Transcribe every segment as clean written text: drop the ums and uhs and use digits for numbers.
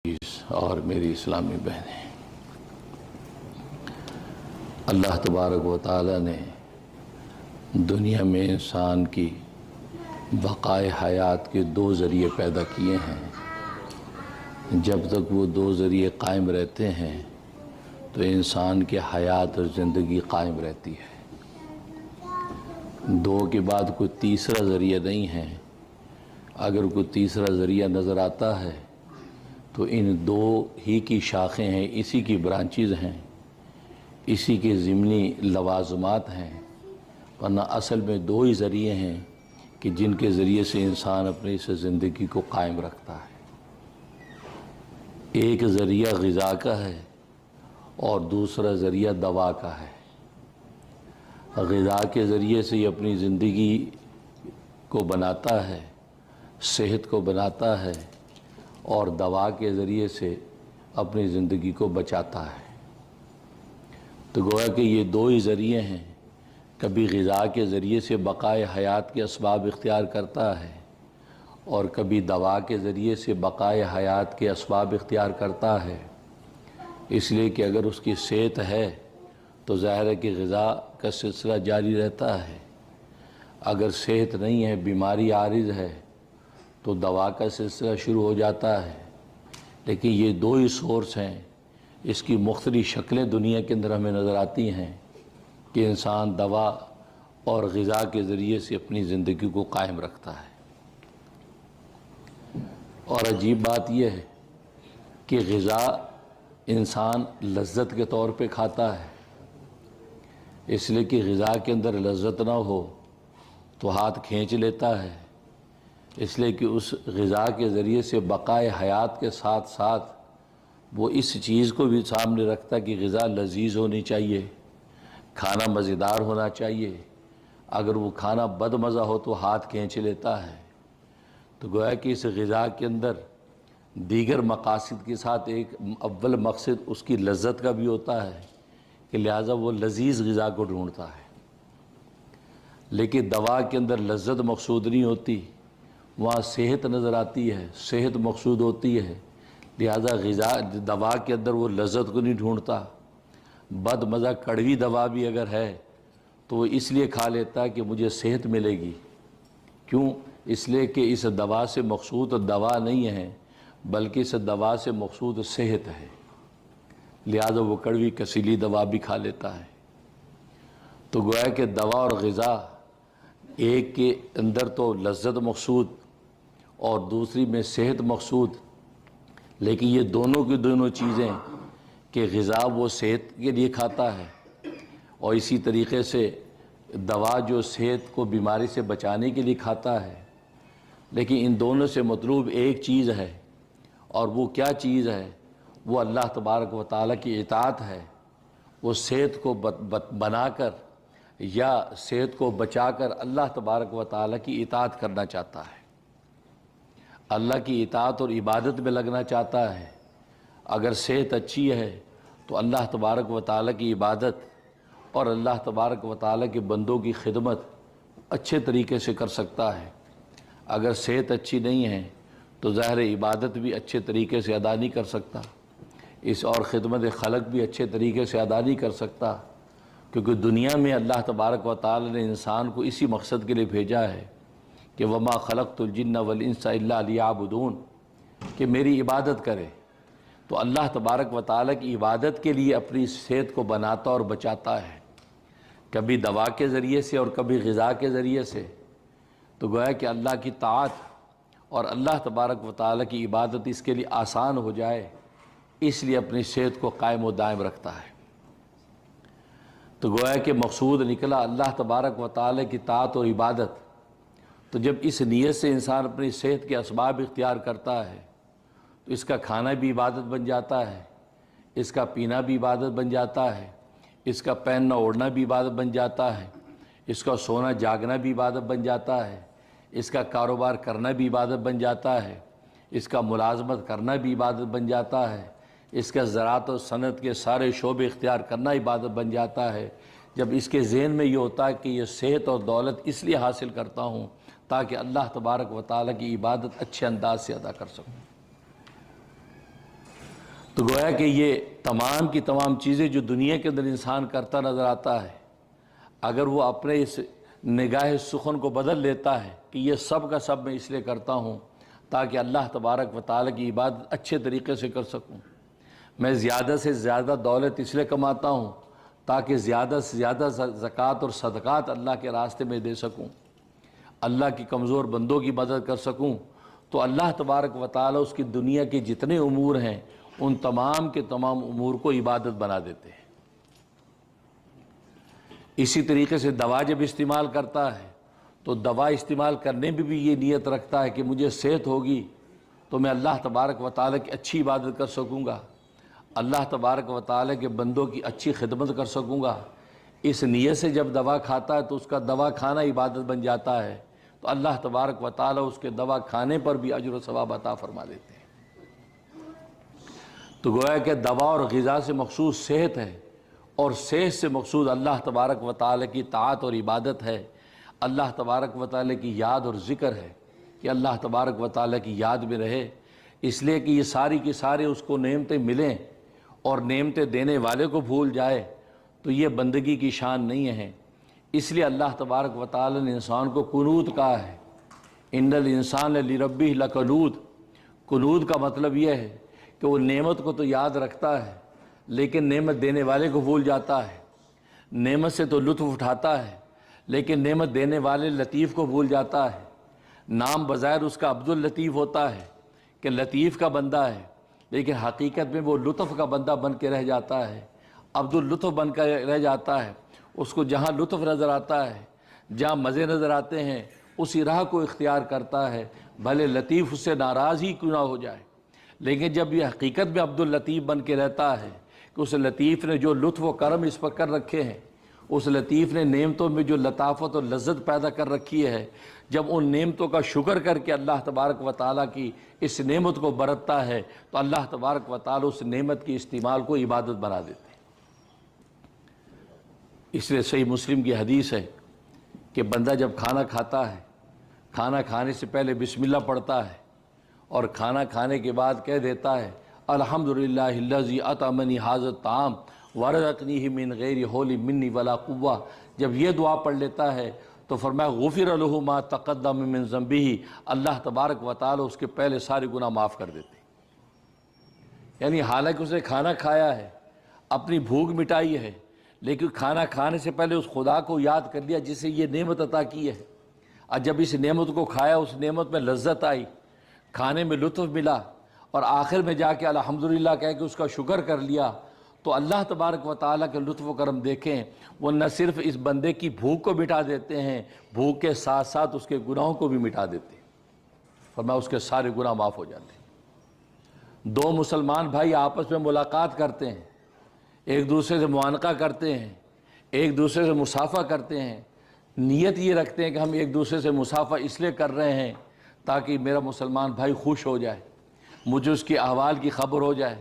اور میری اسلامی بہنیں، اللہ تبارک و تعالی نے دنیا میں انسان کی بقائے حیات کے دو ذریعے پیدا کیے ہیں۔ جب تک وہ دو ذریعے قائم رہتے ہیں تو انسان کی حیات اور زندگی قائم رہتی ہے۔ دو کے بعد کوئی تیسرا ذریعہ نہیں ہے۔ اگر کوئی تیسرا ذریعہ نظر آتا ہے تو ان دو ہی کی شاخیں ہیں، اسی کی برانچز ہیں، اسی کے ضمنی لوازمات ہیں، ورنہ اصل میں دو ہی ذریعے ہیں کہ جن کے ذریعے سے انسان اپنی اس زندگی کو قائم رکھتا ہے۔ ایک ذریعہ غذا کا ہے اور دوسرا ذریعہ دوا کا ہے۔ غذا کے ذریعے سے یہ اپنی زندگی کو بناتا ہے، صحت کو بناتا ہے، اور دوا کے ذریعے سے اپنی زندگی کو بچاتا ہے۔ تو گویا کہ یہ دو ہی ذریعے ہیں، کبھی غذا کے ذریعے سے بقائے حیات کے اسباب اختیار کرتا ہے اور کبھی دوا کے ذریعے سے بقائے حیات کے اسباب اختیار کرتا ہے۔ اس لیے کہ اگر اس کی صحت ہے تو ظاہر ہے کہ غذا کا سلسلہ جاری رہتا ہے، اگر صحت نہیں ہے، بیماری عارض ہے تو دوا کا سلسلہ شروع ہو جاتا ہے۔ لیکن یہ دو ہی سورس ہیں، اس کی مختلف شکلیں دنیا کے اندر ہمیں نظر آتی ہیں کہ انسان دوا اور غذا کے ذریعے سے اپنی زندگی کو قائم رکھتا ہے۔ اور عجیب بات یہ ہے کہ غذا انسان لذت کے طور پہ کھاتا ہے، اس لیے کہ غذا کے اندر لذت نہ ہو تو ہاتھ کھینچ لیتا ہے، اس لیے کہ اس غذا کے ذریعے سے بقائے حیات کے ساتھ ساتھ وہ اس چیز کو بھی سامنے رکھتا ہے کہ غذا لذیذ ہونی چاہیے، کھانا مزیدار ہونا چاہیے۔ اگر وہ کھانا بد مزہ ہو تو ہاتھ کھینچ لیتا ہے۔ تو گویا کہ اس غذا کے اندر دیگر مقاصد کے ساتھ ایک اول مقصد اس کی لذت کا بھی ہوتا ہے کہ لہٰذا وہ لذیذ غذا کو ڈھونڈتا ہے۔ لیکن دوا کے اندر لذت مقصود نہیں ہوتی، وہاں صحت نظر آتی ہے، صحت مقصود ہوتی ہے، لہذا غذا دوا کے اندر وہ لذت کو نہیں ڈھونڈتا۔ بد مزہ کڑوی دوا بھی اگر ہے تو وہ اس لیے کھا لیتا ہے کہ مجھے صحت ملے گی۔ کیوں؟ اس لیے کہ اس دوا سے مقصود دوا نہیں ہے بلکہ اس دوا سے مقصود صحت ہے، لہذا وہ کڑوی کسیلی دوا بھی کھا لیتا ہے۔ تو گویا کہ دوا اور غذا ایک کے اندر تو لذت مقصود اور دوسری میں صحت مقصود، لیکن یہ دونوں کی دونوں چیزیں کہ غذا وہ صحت کے لیے کھاتا ہے اور اسی طریقے سے دوا جو صحت کو بیماری سے بچانے کے لیے کھاتا ہے، لیکن ان دونوں سے مطلوب ایک چیز ہے، اور وہ کیا چیز ہے؟ وہ اللہ تبارک و تعالیٰ کی اطاعت ہے۔ وہ صحت کو بنا کر یا صحت کو بچا کر اللہ تبارک و تعالیٰ کی اطاعت کرنا چاہتا ہے، اللہ کی اطاعت اور عبادت میں لگنا چاہتا ہے۔ اگر صحت اچھی ہے تو اللہ تبارک و تعالیٰ کی عبادت اور اللہ تبارک و تعالیٰ کے بندوں کی خدمت اچھے طریقے سے کر سکتا ہے۔ اگر صحت اچھی نہیں ہے تو ظاہر عبادت بھی اچھے طریقے سے ادا نہیں کر سکتا، اور خدمت خلق بھی اچھے طریقے سے ادا نہیں کر سکتا، کیونکہ دنیا میں اللہ تبارک و تعالی نے انسان کو اسی مقصد کے لیے بھیجا ہے کہ وَمَا خَلَقْتُ الْجِنَّ وَالْإِنسَ إِلَّا لِيَعْبُدُونَ، کہ میری عبادت کرے۔ تو اللہ تبارک و تعالی کی عبادت کے لیے اپنی صحت کو بناتا اور بچاتا ہے، کبھی دوا کے ذریعے سے اور کبھی غذا کے ذریعے سے۔ تو گویا کہ اللہ کی طاعت اور اللہ تبارک و تعالی کی عبادت اس کے لیے آسان ہو جائے، اس لیے اپنی صحت کو قائم و دائم رکھتا ہے۔ تو گویا کہ مقصود نکلا اللہ تبارک و تعالی کی طاعت و عبادت۔ تو جب اس نیت سے انسان اپنی صحت کے اسباب اختیار کرتا ہے تو اس کا کھانا بھی عبادت بن جاتا ہے، اس کا پینا بھی عبادت بن جاتا ہے، اس کا پہننا اوڑھنا بھی عبادت بن جاتا ہے، اس کا سونا جاگنا بھی عبادت بن جاتا ہے، اس کا کاروبار کرنا بھی عبادت بن جاتا ہے، اس کا ملازمت کرنا بھی عبادت بن جاتا ہے، اس کا زراعت و صنعت کے سارے شعبے اختیار کرنا عبادت بن جاتا ہے، جب اس کے ذہن میں یہ ہوتا ہے کہ یہ صحت اور دولت اس لیے حاصل کرتا ہوں تاکہ اللہ تبارک و تعالیٰ کی عبادت اچھے انداز سے ادا کر سکوں۔ تو گویا کہ یہ تمام کی تمام چیزیں جو دنیا کے اندر انسان کرتا نظر آتا ہے، اگر وہ اپنے اس نگاہ سخن کو بدل لیتا ہے کہ یہ سب کا سب میں اس لیے کرتا ہوں تاکہ اللہ تبارک و تعالیٰ کی عبادت اچھے طریقے سے کر سکوں، میں زیادہ سے زیادہ دولت اس لیے کماتا ہوں تاکہ زیادہ سے زیادہ زکوٰۃ اور صدقات اللہ کے راستے میں دے سکوں، اللہ کی کمزور بندوں کی مدد کر سکوں، تو اللہ تبارک و تعالیٰ اس کی دنیا کے جتنے امور ہیں ان تمام کے تمام امور کو عبادت بنا دیتے ہیں۔ اسی طریقے سے دوا جب استعمال کرتا ہے تو دوا استعمال کرنے میں بھی یہ نیت رکھتا ہے کہ مجھے صحت ہوگی تو میں اللہ تبارک و تعالیٰ کی اچھی عبادت کر سکوں گا، اللہ تبارک و تعالیٰ کے بندوں کی اچھی خدمت کر سکوں گا۔ اس نیت سے جب دوا کھاتا ہے تو اس کا دوا کھانا عبادت بن جاتا ہے، تو اللہ تبارک و تعالیٰ اس کے دوا کھانے پر بھی اجر و ثواب عطا فرما دیتے ہیں۔ تو گویا کہ دوا اور غذا سے مقصود صحت ہے، اور صحت سے مقصود اللہ تبارک و تعالیٰ کی طاعت اور عبادت ہے، اللہ تبارک و تعالیٰ کی یاد اور ذکر ہے کہ اللہ تبارک و تعالیٰ کی یاد میں رہے، اس لیے کہ یہ ساری کی سارے اس کو نعمتیں ملیں اور نعمتیں دینے والے کو بھول جائے تو یہ بندگی کی شان نہیں ہے۔ اس لیے اللہ تبارک و تعالیٰ نے انسان کو قنوت کہا ہے، ان الانسان لربہ لقنوت۔ قنوت کا مطلب یہ ہے کہ وہ نعمت کو تو یاد رکھتا ہے لیکن نعمت دینے والے کو بھول جاتا ہے، نعمت سے تو لطف اٹھاتا ہے لیکن نعمت دینے والے لطیف کو بھول جاتا ہے۔ نام بظاہر اس کا عبد اللطیف ہوتا ہے کہ لطیف کا بندہ ہے، لیکن حقیقت میں وہ لطف کا بندہ بن کے رہ جاتا ہے، عبد اللطف بن کر رہ جاتا ہے۔ اس کو جہاں لطف نظر آتا ہے، جہاں مزے نظر آتے ہیں، اسی راہ کو اختیار کرتا ہے، بھلے لطیف اس سے ناراض ہی کیوں نہ ہو جائے۔ لیکن جب یہ حقیقت میں عبد اللطیف بن کے رہتا ہے کہ اس لطیف نے جو لطف و کرم اس پر کر رکھے ہیں، اس لطیف نے نعمتوں میں جو لطافت اور لذت پیدا کر رکھی ہے، جب ان نعمتوں کا شکر کر کے اللہ تبارک و تعالیٰ کی اس نعمت کو برتتا ہے تو اللہ تبارک و تعالیٰ اس نعمت کی استعمال کو عبادت بنا دیتے ہیں۔ اس لیے صحیح مسلم کی حدیث ہے کہ بندہ جب کھانا کھاتا ہے، کھانا کھانے سے پہلے بسم اللہ پڑھتا ہے اور کھانا کھانے کے بعد کہہ دیتا ہے الحمدللہ الذی اطعمنی ھذا الطعام ورزقنیہ من غیر حول منی ولا قوہ، جب یہ دعا پڑھ لیتا ہے تو فرمایا غفر لہ ما تقدم من ذنبہ، اللہ تبارک و تعالی اس کے پہلے سارے گناہ معاف کر دیتے ہیں۔ یعنی حالانکہ اس نے کھانا کھایا ہے، اپنی بھوک مٹائی ہے، لیکن کھانا کھانے سے پہلے اس خدا کو یاد کر لیا جس سے یہ نعمت عطا کی ہے، اور جب اس نعمت کو کھایا اس نعمت میں لذت آئی، کھانے میں لطف ملا، اور آخر میں جا کے الحمدللہ کہہ کے اس کا شکر کر لیا، تو اللہ تبارک و تعالیٰ کے لطف و کرم دیکھیں، وہ نہ صرف اس بندے کی بھوک کو مٹا دیتے ہیں، بھوک کے ساتھ ساتھ اس کے گناہوں کو بھی مٹا دیتے ہیں، فرمایا اس کے سارے گناہ معاف ہو جاتے ہیں۔ دو مسلمان بھائی آپس میں ملاقات کرتے ہیں، ایک دوسرے سے معانقہ کرتے ہیں، ایک دوسرے سے مصافحہ کرتے ہیں، نیت یہ رکھتے ہیں کہ ہم ایک دوسرے سے مصافحہ اس لیے کر رہے ہیں تاکہ میرا مسلمان بھائی خوش ہو جائے، مجھے اس کی احوال کی خبر ہو جائے،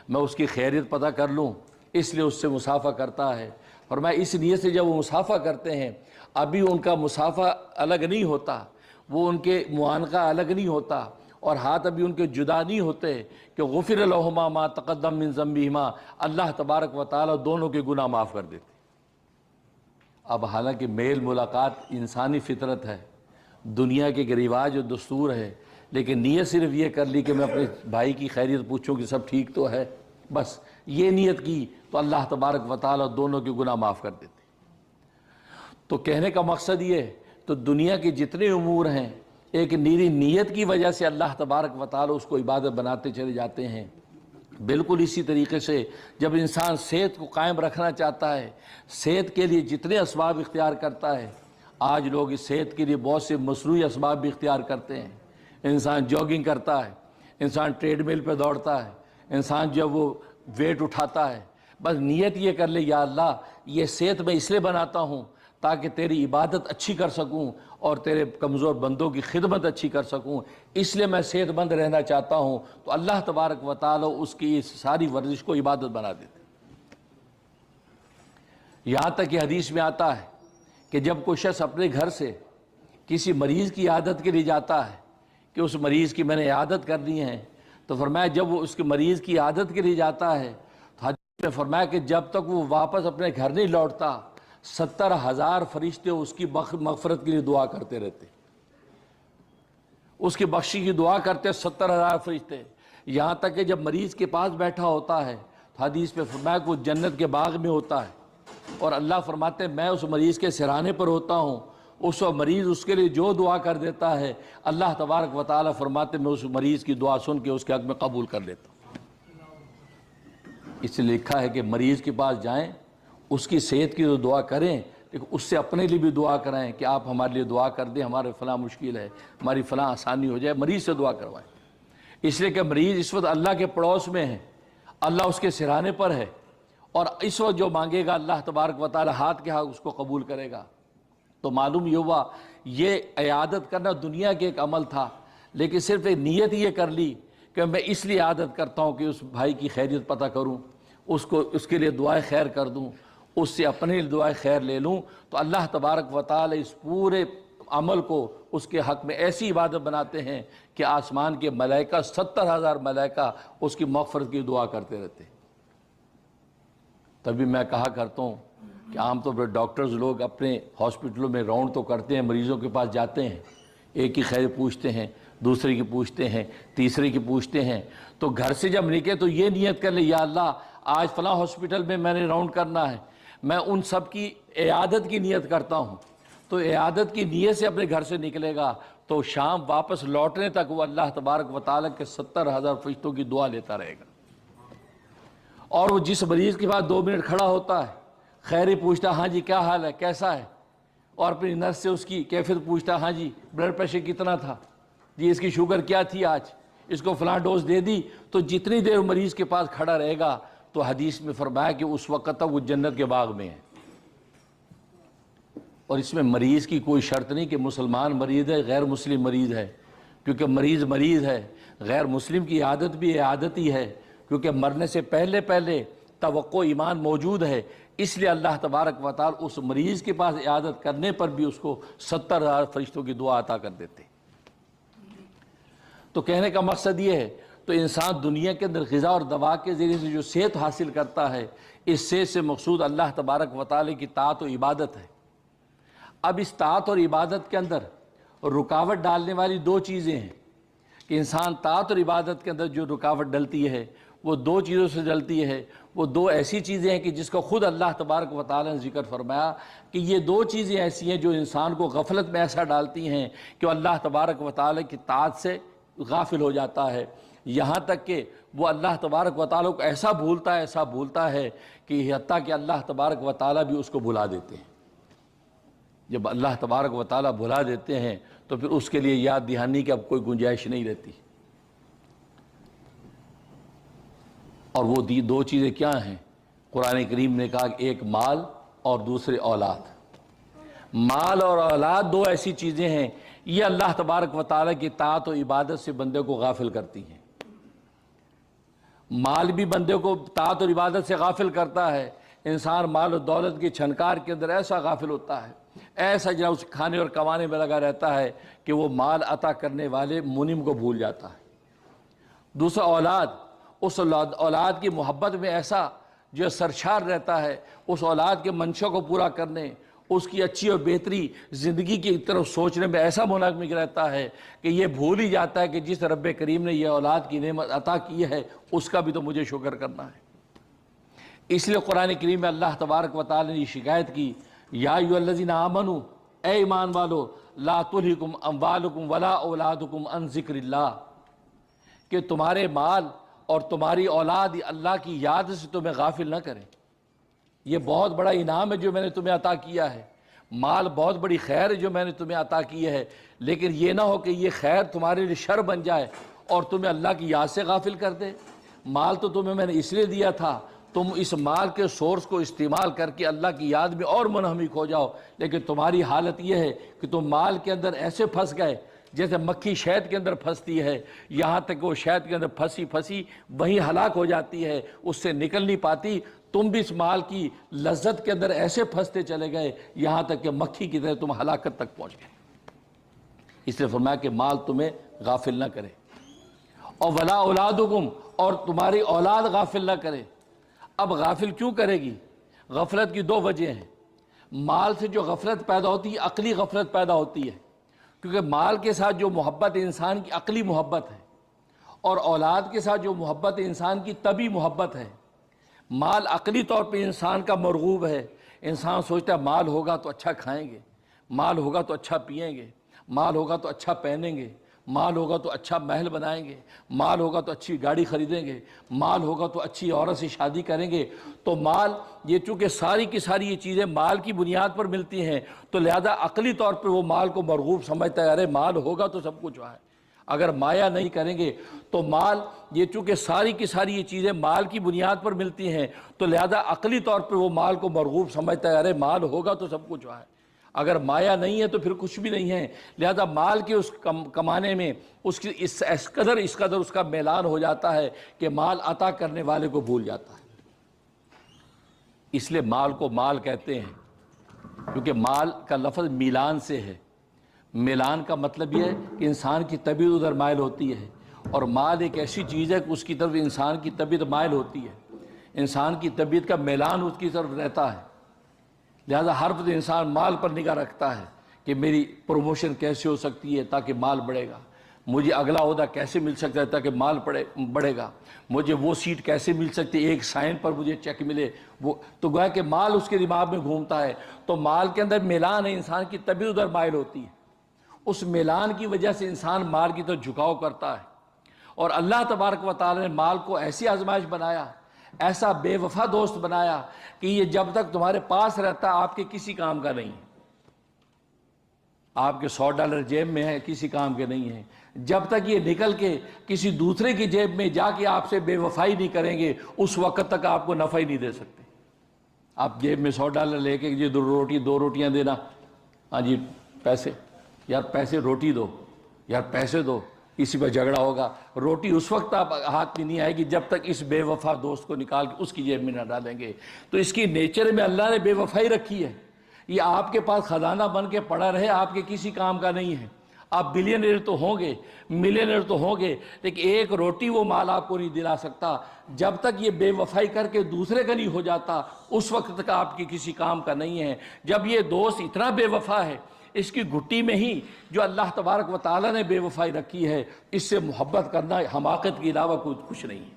میں اس کی خیریت پتہ کر لوں، اس لیے اس سے مصافحہ کرتا ہے۔ اور میں اس نیت سے جب وہ مصافحہ کرتے ہیں، ابھی ان کا مصافحہ الگ نہیں ہوتا، وہ ان کے معانقہ الگ نہیں ہوتا، اور ہاتھ ابھی ان کے جدا نہیں ہوتے کہ غفر لہما ما تقدم من ذنبہما، اللہ تبارک و تعالیٰ دونوں کے گناہ معاف کر دیتے۔ اب حالانکہ میل ملاقات انسانی فطرت ہے، دنیا کے رواج و دستور ہے، لیکن نیت صرف یہ کر لی کہ میں اپنے بھائی کی خیریت پوچھوں کہ سب ٹھیک تو ہے، بس یہ نیت کی تو اللہ تبارک و تعالیٰ دونوں کے گناہ معاف کر دیتے۔ تو کہنے کا مقصد یہ ہے، تو دنیا کے جتنے امور ہیں ایک نیری نیت کی وجہ سے اللہ تبارک و تعالیٰ اس کو عبادت بناتے چلے جاتے ہیں۔ بالکل اسی طریقے سے جب انسان صحت کو قائم رکھنا چاہتا ہے، صحت کے لیے جتنے اسباب اختیار کرتا ہے، آج لوگ اس صحت کے لیے بہت سے مصنوعی اسباب بھی اختیار کرتے ہیں۔ انسان جاگنگ کرتا ہے، انسان ٹریڈ مل پہ دوڑتا ہے، انسان جب وہ ویٹ اٹھاتا ہے، بس نیت یہ کر لے یا اللہ یہ صحت میں اس لیے بناتا ہوں تاکہ تیری عبادت اچھی کر سکوں اور تیرے کمزور بندوں کی خدمت اچھی کر سکوں، اس لیے میں صحت مند رہنا چاہتا ہوں، تو اللہ تبارک و تعالیٰ اس کی اس ساری ورزش کو عبادت بنا دیتے۔ یہاں تک کہ حدیث میں آتا ہے کہ جب کوئی شخص اپنے گھر سے کسی مریض کی عیادت کے لیے جاتا ہے کہ اس مریض کی میں نے عیادت کرنی ہے، تو فرمایا جب وہ اس کے مریض کی عادت کے لیے جاتا ہے تو حدیث میں فرمایا کہ جب تک وہ واپس اپنے گھر نہیں لوٹتا 70,000 فرشتے اس کی مغفرت کے لیے دعا کرتے رہتے، اس کی بخشی کی دعا کرتے 70,000 فرشتے، یہاں تک کہ جب مریض کے پاس بیٹھا ہوتا ہے تو حدیث میں فرمایا کہ وہ جنت کے باغ میں ہوتا ہے اور اللہ فرماتے ہیں میں اس مریض کے سرانے پر ہوتا ہوں، اس وقت مریض اس کے لیے جو دعا کر دیتا ہے اللہ تبارک و تعالیٰ فرماتے ہیں میں اس مریض کی دعا سن کے اس کے حق میں قبول کر لیتا ہوں۔ اس لیے لکھا ہے کہ مریض کے پاس جائیں، اس کی صحت کی تو دعا کریں، لیکن اس سے اپنے لیے بھی دعا کرائیں کہ آپ ہمارے لیے دعا کر دیں، ہمارے فلاں مشکل ہے، ہماری فلاں آسانی ہو جائے، مریض سے دعا کروائیں۔ اس لیے کہ مریض اس وقت اللہ کے پڑوس میں ہے، اللہ اس کے سرانے پر ہے، اور اس وقت جو مانگے گا اللہ تبارک و تعالی ہاتھ کے ہاتھ اس کو قبول کرے گا۔ تو معلوم یہ ہوا یہ عیادت کرنا دنیا کے ایک عمل تھا، لیکن صرف ایک نیت یہ کر لی کہ میں اس لیے عادت کرتا ہوں کہ اس بھائی کی خیریت پتہ کروں، اس کے لیے دعائے خیر کر دوں، اس سے اپنے لیے دعائے خیر لے لوں، تو اللہ تبارک و تعالی اس پورے عمل کو اس کے حق میں ایسی عبادت بناتے ہیں کہ آسمان کے ملائکہ 70,000 ملائکہ اس کی مغفرت کی دعا کرتے رہتے ہیں۔ تبھی میں کہا کرتا ہوں کہ عام طور پر ڈاکٹرز لوگ اپنے ہاسپٹلوں میں راؤنڈ تو کرتے ہیں، مریضوں کے پاس جاتے ہیں، ایک کی خیر پوچھتے ہیں، دوسرے کی پوچھتے ہیں، تیسرے کی پوچھتے ہیں، تو گھر سے جب نکلے تو یہ نیت کر لیں یا اللہ آج فلاں ہاسپٹل میں نے راؤنڈ کرنا ہے، میں ان سب کی عیادت کی نیت کرتا ہوں، تو عیادت کی نیت سے اپنے گھر سے نکلے گا تو شام واپس لوٹنے تک وہ اللہ تبارک و تعالیٰ کے 70,000 فرشتوں کی دعا لیتا رہے گا۔ اور وہ جس مریض کے پاس 2 منٹ کھڑا ہوتا ہے، خیری پوچھتا ہاں جی کیا حال ہے، کیسا ہے، اور اپنی نرس سے اس کی کیفیت پوچھتا ہاں جی بلڈ پریشر کتنا تھا، جی اس کی شوگر کیا تھی، آج اس کو فلاں ڈوز دے دی، تو جتنی دیر مریض کے پاس کھڑا رہے گا تو حدیث میں فرمایا کہ اس وقت تک وہ جنت کے باغ میں ہے۔ اور اس میں مریض کی کوئی شرط نہیں کہ مسلمان مریض ہے غیر مسلم مریض ہے، کیونکہ مریض ہے، غیر مسلم کی عادت بھی عادت ہی ہے، کیونکہ مرنے سے پہلے توقع ایمان موجود ہے، اس لیے اللہ تبارک و تعالی اس مریض کے پاس عیادت کرنے پر بھی اس کو 70,000 فرشتوں کی دعا عطا کر دیتے۔ تو کہنے کا مقصد یہ ہے تو انسان دنیا کے اندر غذا اور دوا کے ذریعے سے جو صحت حاصل کرتا ہے، اس صحت سے مقصود اللہ تبارک و تعالی کی طاعت و عبادت ہے۔ اب اس طاعت اور عبادت کے اندر رکاوٹ ڈالنے والی 2 چیزیں ہیں کہ انسان طاعت اور عبادت کے اندر جو رکاوٹ ڈلتی ہے وہ 2 چیزوں سے ڈلتی ہے، وہ 2 ایسی چیزیں ہیں کہ جس کو خود اللہ تبارک و تعالی نے ذکر فرمایا کہ یہ 2 چیزیں ایسی ہیں جو انسان کو غفلت میں ایسا ڈالتی ہیں کہ وہ اللہ تبارک و تعالی کی طاعت سے غافل ہو جاتا ہے، یہاں تک کہ وہ اللہ تبارک و تعالی کو ایسا بھولتا ہے کہ حتیٰ کہ اللہ تبارک و تعالی بھی اس کو بھلا دیتے ہیں۔ جب اللہ تبارک و تعالی بھلا دیتے ہیں تو پھر اس کے لیے یاد دہانی کی اب کوئی گنجائش نہیں رہتی۔ اور وہ 2 چیزیں کیا ہیں؟ قرآن کریم نے کہا کہ ایک مال اور دوسرے اولاد۔ مال اور اولاد 2 ایسی چیزیں ہیں یہ اللہ تبارک و تعالی کی طاعت و عبادت سے بندے کو غافل کرتی ہیں۔ مال بھی بندے کو طاعت اور عبادت سے غافل کرتا ہے، انسان مال و دولت کی چھنکار کے اندر ایسا غافل ہوتا ہے، ایسا جب اس کھانے اور کمانے میں لگا رہتا ہے کہ وہ مال عطا کرنے والے منعم کو بھول جاتا ہے۔ دوسرا اولاد، اس اولاد کی محبت میں ایسا جو سرشار رہتا ہے، اس اولاد کے منشا کو پورا کرنے، اس کی اچھی اور بہتری زندگی کی طرف سوچنے میں ایسا منغمک رہتا ہے کہ یہ بھول ہی جاتا ہے کہ جس رب کریم نے یہ اولاد کی نعمت عطا کی ہے اس کا بھی تو مجھے شکر کرنا ہے۔ اس لیے قرآن کریم میں اللہ تبارک و تعالی نے یہ شکایت کی، یا ایھا الذین آمنوا، اے ایمان والو، لا تلھکم اموالکم ولا اولادکم عن ذکر اللہ، کہ تمہارے مال اور تمہاری اولاد اللہ کی یاد سے تمہیں غافل نہ کریں۔ یہ بہت بڑا انعام ہے جو میں نے تمہیں عطا کیا ہے، مال بہت بڑی خیر ہے جو میں نے تمہیں عطا کی ہے، لیکن یہ نہ ہو کہ یہ خیر تمہارے لیے شر بن جائے اور تمہیں اللہ کی یاد سے غافل کر دے۔ مال تو تمہیں میں نے اس لیے دیا تھا تم اس مال کے سورس کو استعمال کر کے اللہ کی یاد میں اور منہمک ہو جاؤ، لیکن تمہاری حالت یہ ہے کہ تم مال کے اندر ایسے پھنس گئے جیسے مکھی شہد کے اندر پھنستی ہے، یہاں تک کہ وہ شہد کے اندر پھنسی وہیں ہلاک ہو جاتی ہے، اس سے نکل نہیں پاتی۔ تم بھی اس مال کی لذت کے اندر ایسے پھنستے چلے گئے یہاں تک کہ مکھی کی طرح تم ہلاکت تک پہنچ گئے۔ اس لیے فرمایا کہ مال تمہیں غافل نہ کرے۔ اور ولا اولادکم، اور تمہاری اولاد غافل نہ کرے۔ اب غافل کیوں کرے گی؟ غفلت کی دو وجہ ہیں۔ مال سے جو غفلت پیدا ہوتی ہے عقلی غفلت پیدا ہوتی ہے، کیونکہ مال کے ساتھ جو محبت انسان کی عقلی محبت ہے، اور اولاد کے ساتھ جو محبت انسان کی طبعی محبت ہے۔ مال عقلی طور پہ انسان کا مرغوب ہے، انسان سوچتا ہے مال ہوگا تو اچھا کھائیں گے، مال ہوگا تو اچھا پئیں گے، مال ہوگا تو اچھا پہنیں گے، مال ہوگا تو اچھا محل بنائیں گے، مال ہوگا تو اچھی گاڑی خریدیں گے، مال ہوگا تو اچھی عورت سے شادی کریں گے۔ تو مال، یہ چونکہ ساری کی ساری یہ چیزیں مال کی بنیاد پر ملتی ہیں، تو لہذا عقلی طور پر وہ مال کو مرغوب سمجھتا ہے، ارے مال ہوگا تو سب کچھ ہے۔ اگر مایا نہیں کریں گے تو مال، یہ چونکہ ساری کی ساری یہ چیزیں مال کی بنیاد پر ملتی ہیں، تو لہذا عقلی طور پر وہ مال کو مرغوب سمجھتا ہے، ارے مال ہوگا تو سب کچھ ہے۔ اگر مایا نہیں ہے تو پھر کچھ بھی نہیں ہے۔ لہذا مال کے اس کمانے میں اس کی اس قدر اس کا میلان ہو جاتا ہے کہ مال عطا کرنے والے کو بھول جاتا ہے۔ اس لیے مال کو مال کہتے ہیں، کیونکہ مال کا لفظ میلان سے ہے۔ میلان کا مطلب یہ ہے کہ انسان کی طبیعت ادھر مائل ہوتی ہے، اور مال ایک ایسی چیز ہے کہ اس کی طرف انسان کی طبیعت مائل ہوتی ہے، انسان کی طبیعت کا میلان اس کی طرف رہتا ہے۔ لہذا ہر وقت انسان مال پر نگاہ رکھتا ہے کہ میری پروموشن کیسے ہو سکتی ہے تاکہ مال بڑھے گا، مجھے اگلا عہدہ کیسے مل سکتا ہے تاکہ مال بڑھے گا، مجھے وہ سیٹ کیسے مل سکتی ہے، ایک سائن پر مجھے چیک ملے، وہ تو گویا کہ مال اس کے دماغ میں گھومتا ہے۔ تو مال کے اندر میلان ہے، انسان کی طبیعت ادھر مائل ہوتی ہے، اس میلان کی وجہ سے انسان مال کی طرف جھکاؤ کرتا ہے۔ اور اللہ تبارک و تعالی نے مال کو ایسی آزمائش بنایا، ایسا بے وفا دوست بنایا کہ یہ جب تک تمہارے پاس رہتا آپ کے کسی کام کا نہیں ہے۔ آپ کے $100 جیب میں ہے، کسی کام کے نہیں ہیں۔ جب تک یہ نکل کے کسی دوسرے کی جیب میں جا کے آپ سے بے وفائی نہیں کریں گے، اس وقت تک آپ کو نفع ہی نہیں دے سکتے۔ آپ جیب میں $100 لے کے یہ 2 روٹیاں دینا، ہاں جی پیسے، یار پیسے، روٹی دو، یار پیسے دو، اسی پہ جھگڑا ہوگا۔ روٹی اس وقت آپ ہاتھ میں نہیں آئے گی جب تک اس بے وفا دوست کو نکال کے اس کی جیب میں نہ ڈالیں گے۔ تو اس کی نیچر میں اللہ نے بے وفائی رکھی ہے۔ یہ آپ کے پاس خزانہ بن کے پڑا رہے، آپ کے کسی کام کا نہیں ہے۔ آپ بلینئر تو ہوں گے، ملینئر تو ہوں گے، لیکن ایک روٹی وہ مال آپ کو نہیں دلا سکتا جب تک یہ بے وفائی کر کے دوسرے کا نہیں ہو جاتا، اس وقت تک آپ کی کسی کام کا نہیں ہے۔ جب یہ دوست اتنا بے وفا ہے، اس کی گھٹی میں ہی جو اللہ تبارک و تعالیٰ نے بے وفائی رکھی ہے، اس سے محبت کرنا حماقت کے علاوہ کچھ نہیں ہے۔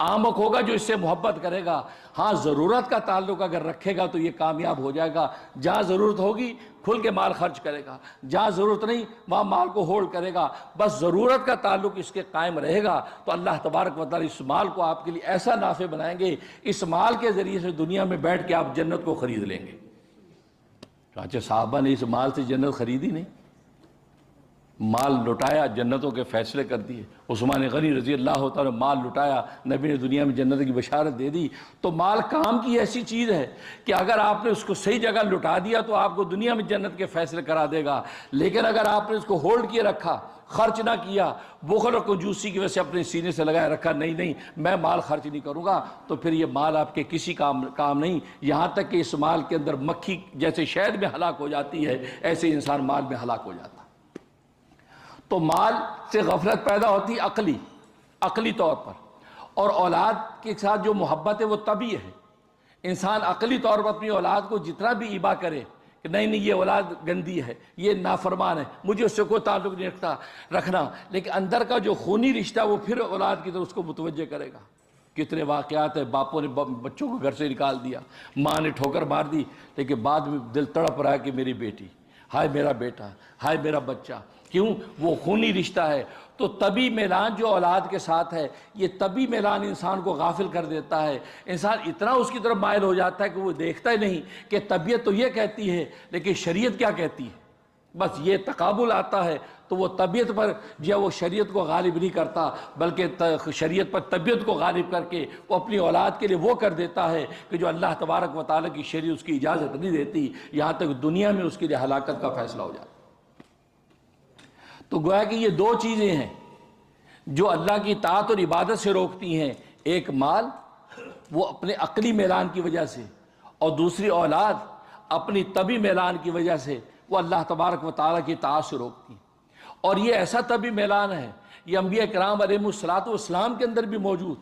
آمق ہوگا جو اس سے محبت کرے گا، ہاں ضرورت کا تعلق اگر رکھے گا تو یہ کامیاب ہو جائے گا۔ جہاں ضرورت ہوگی کھل کے مال خرچ کرے گا، جہاں ضرورت نہیں وہاں مال کو ہولڈ کرے گا۔ بس ضرورت کا تعلق اس کے قائم رہے گا تو اللہ تبارک و تعالیٰ اس مال کو آپ کے لیے ایسا نافع بنائیں گے، اس مال کے ذریعے سے دنیا میں بیٹھ کے آپ جنت کو خرید لیں گے۔ چنانچہ صحابہ نے اس مال سے جنت خریدی نہیں، مال لٹایا، جنتوں کے فیصلے کر دیے۔ عثمان غنی رضی اللہ تعالیٰ نے مال لٹایا، نبی نے دنیا میں جنت کی بشارت دے دی۔ تو مال کام کی ایسی چیز ہے کہ اگر آپ نے اس کو صحیح جگہ لٹا دیا تو آپ کو دنیا میں جنت کے فیصلے کرا دے گا، لیکن اگر آپ نے اس کو ہولڈ کیے رکھا، خرچ نہ کیا، بخل اور کنجوسی کی وجہ سے اپنے سینے سے لگائے رکھا، نہیں میں مال خرچ نہیں کروں گا، تو پھر یہ مال آپ کے کسی کام نہیں۔ یہاں تک کہ اس مال کے اندر مکھی جیسے شہد میں ہلاک ہو جاتی ہے، ایسے انسان مال میں ہلاک ہو جاتا ہے۔ تو مال سے غفلت پیدا ہوتی عقلی طور پر، اور اولاد کے ساتھ جو محبت ہے وہ طبعی ہے۔ انسان عقلی طور پر اپنی اولاد کو جتنا بھی ایبا کرے کہ نہیں یہ اولاد گندی ہے، یہ نافرمان ہے، مجھے اس سے کوئی تعلق نہیں رکھنا، لیکن اندر کا جو خونی رشتہ وہ پھر اولاد کی طرف اس کو متوجہ کرے گا۔ کتنے واقعات ہیں، باپوں نے بچوں کو گھر سے نکال دیا، ماں نے ٹھوکر مار دی، لیکن بعد میں دل تڑپ رہا ہے کہ میری بیٹی، ہائے میرا بیٹا، ہائے میرا بچہ۔ کیوں؟ وہ خونی رشتہ ہے۔ تو طبی میلان جو اولاد کے ساتھ ہے، یہ طبی میلان انسان کو غافل کر دیتا ہے۔ انسان اتنا اس کی طرف مائل ہو جاتا ہے کہ وہ دیکھتا ہی نہیں کہ طبیعت تو یہ کہتی ہے لیکن شریعت کیا کہتی ہے۔ بس یہ تقابل آتا ہے تو وہ طبیعت پر وہ شریعت کو غالب نہیں کرتا، بلکہ شریعت پر طبیعت کو غالب کر کے وہ اپنی اولاد کے لیے وہ کر دیتا ہے کہ جو اللہ تبارک و تعالیٰ کی شریعت اس کی اجازت نہیں دیتی، یہاں تک دنیا میں اس کے لیے ہلاکت کا فیصلہ ہو جاتا ہے۔ تو گویا کہ یہ دو چیزیں ہیں جو اللہ کی اطاعت اور عبادت سے روکتی ہیں، ایک مال وہ اپنے عقلی میلان کی وجہ سے، اور دوسری اولاد اپنی طبعی میلان کی وجہ سے وہ اللہ تبارک و تعالیٰ کی اطاعت سے روکتی ہیں۔ اور یہ ایسا طبعی میلان ہے یہ انبیاء کرام علیہم السلام کے اندر بھی موجود،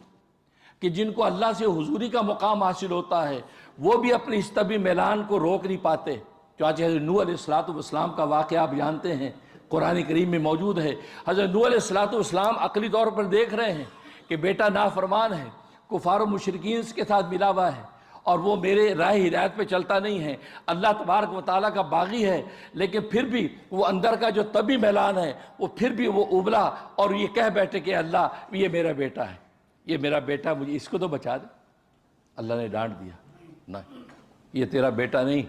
کہ جن کو اللہ سے حضوری کا مقام حاصل ہوتا ہے وہ بھی اپنی اس طبی میلان کو روک نہیں پاتے۔ چنانچہ حضرت نوح علیہ السلام کا واقعہ آپ جانتے ہیں، قرآن کریم میں موجود ہے۔ حضرت نوح علیہ السلام عقلی طور پر دیکھ رہے ہیں کہ بیٹا نافرمان ہے، کفار و مشرکین کے ساتھ ملا ہوا ہے، اور وہ میرے راہ ہدایت پہ چلتا نہیں ہے، اللہ تبارک و تعالیٰ کا باغی ہے، لیکن پھر بھی وہ اندر کا جو طبی میلان ہے وہ پھر بھی وہ ابلا، اور یہ کہہ بیٹھے کہ اللہ یہ میرا بیٹا ہے، یہ میرا بیٹا، مجھے اس کو تو بچا دے۔ اللہ نے ڈانٹ دیا، نہیں یہ تیرا بیٹا نہیں،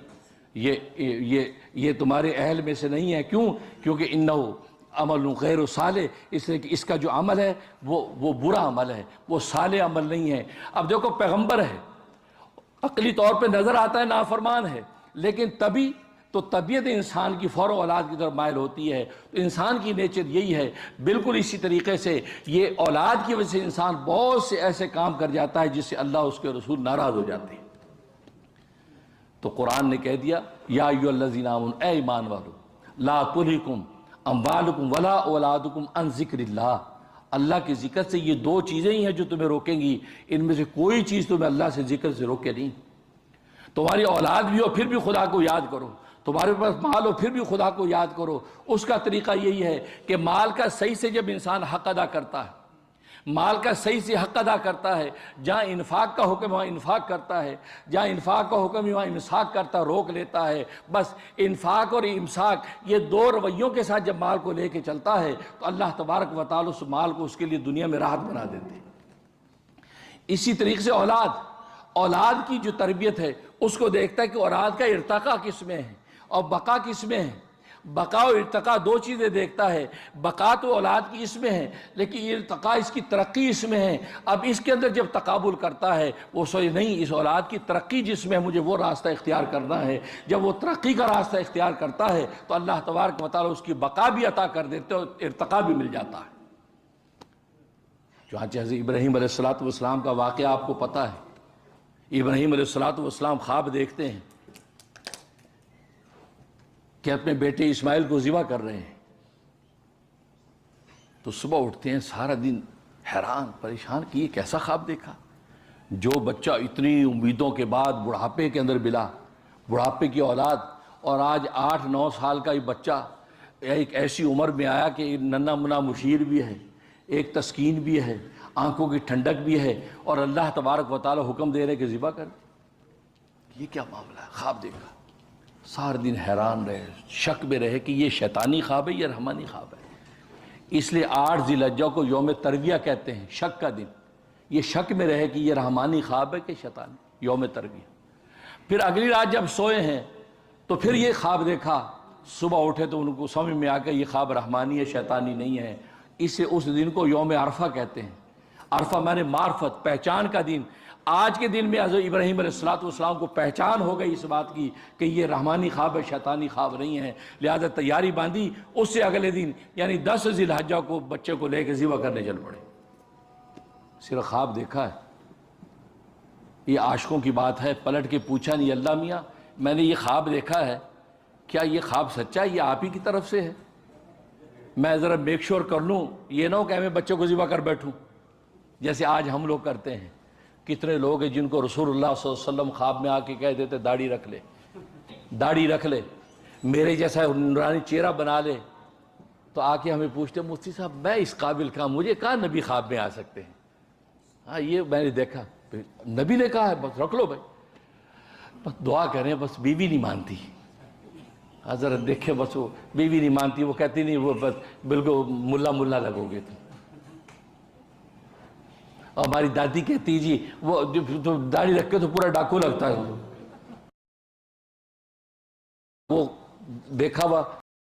یہ تمہارے اہل میں سے نہیں ہے۔ کیوں؟ کیونکہ انہو عمل غیر صالح، اس لیے کہ اس کا جو عمل ہے وہ برا عمل ہے، وہ صالح عمل نہیں ہے۔ اب دیکھو پیغمبر ہے، عقلی طور پہ نظر آتا ہے نافرمان ہے، لیکن طبیعت انسان کی فوراً اولاد کی طرف مائل ہوتی ہے، تو انسان کی نیچر یہی ہے۔ بالکل اسی طریقے سے یہ اولاد کی وجہ سے انسان بہت سے ایسے کام کر جاتا ہے جس سے اللہ اس کے رسول ناراض ہو جاتے ہیں۔ تو قرآن نے کہہ دیا یا ایھا الذین آمنوا، اے ایمان والو، لا تلھکم اموالکم ولا اولادکم عن ذکر اللہ، اللہ کے ذکر سے یہ دو چیزیں ہی ہیں جو تمہیں روکیں گی، ان میں سے کوئی چیز تمہیں اللہ سے ذکر سے روکے نہیں۔ تمہاری اولاد بھی ہو پھر بھی خدا کو یاد کرو، تمہارے پاس مال ہو پھر بھی خدا کو یاد کرو۔ اس کا طریقہ یہی ہے کہ مال کا صحیح سے جب انسان حق ادا کرتا ہے، مال کا صحیح سے حق ادا کرتا ہے، جہاں انفاق کا حکم وہاں انفاق کرتا ہے، جہاں انفاق کا حکم وہاں امساک کرتا، روک لیتا ہے۔ بس انفاق اور امساک یہ دو رویوں کے ساتھ جب مال کو لے کے چلتا ہے تو اللہ تبارک و تعالیٰ اس مال کو اس کے لیے دنیا میں راحت بنا دیتے ہیں۔ اسی طریقے سے اولاد کی جو تربیت ہے اس کو دیکھتا ہے کہ اولاد کا ارتقاء کس میں ہے اور بقا کس میں ہے۔ بقا و ارتقاء دو چیزیں دیکھتا ہے، بقا تو اولاد کی اس میں ہے، لیکن ارتقاء اس کی ترقی اس میں ہے۔ اب اس کے اندر جب تقابل کرتا ہے وہ سوچے نہیں، اس اولاد کی ترقی جس میں ہے مجھے وہ راستہ اختیار کرنا ہے۔ جب وہ ترقی کا راستہ اختیار کرتا ہے تو اللہ تبارک و تعالیٰ اس کی بقا بھی عطا کر دیتے اور ارتقاء بھی مل جاتا ہے۔ چنانچہ حضرت ابراہیم علیہ السلام کا واقعہ آپ کو پتہ ہے۔ ابراہیم علیہ السلام خواب دیکھتے ہیں کہ اپنے بیٹے اسماعیل کو ذبح کر رہے ہیں، تو صبح اٹھتے ہیں سارا دن حیران پریشان کہ یہ کیسا خواب دیکھا، جو بچہ اتنی امیدوں کے بعد بڑھاپے کے اندر ملا، بڑھاپے کی اولاد، اور آج 8-9 سال کا یہ بچہ ایک ایسی عمر میں آیا کہ ننھا منا مشیر بھی ہے، ایک تسکین بھی ہے، آنکھوں کی ٹھنڈک بھی ہے، اور اللہ تبارک و تعالی حکم دے رہے کہ ذبح کر۔ یہ کیا معاملہ ہے؟ خواب دیکھا، سارے دن حیران رہے، شک میں رہے کہ یہ شیطانی خواب ہے یا رحمانی خواب ہے۔ اس لیے 8 ذی الحجہ کو یوم ترویہ کہتے ہیں، شک کا دن۔ یہ شک میں رہے کہ یہ رحمانی خواب ہے کہ شیطانی، یوم ترویہ۔ پھر اگلی رات جب سوئے ہیں تو پھر یہ خواب دیکھا، صبح اٹھے تو ان کو سمجھ میں آ گیا یہ خواب رحمانی ہے، شیطانی نہیں ہے۔ اس دن کو یوم عرفہ کہتے ہیں۔ عرفہ مانے معرفت، پہچان کا دن۔ آج کے دن میں حضرت ابراہیم علیہ السلام کو پہچان ہو گئی اس بات کی کہ یہ رحمانی خواب ہے، شیطانی خواب نہیں ہے، لہذا تیاری باندھی۔ اس سے اگلے دن یعنی 10 ذی الحجہ کو بچے کو لے کے ذبح کرنے چل پڑے۔ صرف خواب دیکھا ہے، یہ عاشقوں کی بات ہے۔ پلٹ کے پوچھا نہیں، اللہ میاں میں نے یہ خواب دیکھا ہے، کیا یہ خواب سچا ہے، یہ آپ ہی کی طرف سے ہے؟ میں ذرا میک شور کر لوں، یہ نہ ہو کہ میں بچوں کو ذبح کر بیٹھوں جیسے آج ہم لوگ کرتے ہیں۔ کتنے لوگ ہیں جن کو رسول اللہ صلی اللہ علیہ وسلم خواب میں آ کے کہہ دیتے داڑھی رکھ لے، داڑھی رکھ لے، میرے جیسا نورانی چہرہ بنا لے، تو آ کے ہمیں پوچھتے مفتی صاحب میں اس قابل کہاں، مجھے کہاں نبی خواب میں آ سکتے ہیں؟ ہاں یہ میں نے دیکھا، نبی نے کہا ہے بس رکھ لو بھائی، بس دعا کریں، بس بیوی نہیں مانتی۔ حضرت دیکھے بس وہ بیوی نہیں مانتی، وہ کہتی نہیں، وہ بس بالکل ملا لگو گے تم۔ اور ہماری دادی کہتی جی وہ داڑھی رکھ کے تو پورا ڈاکو لگتا ہے، وہ دیکھا ہوا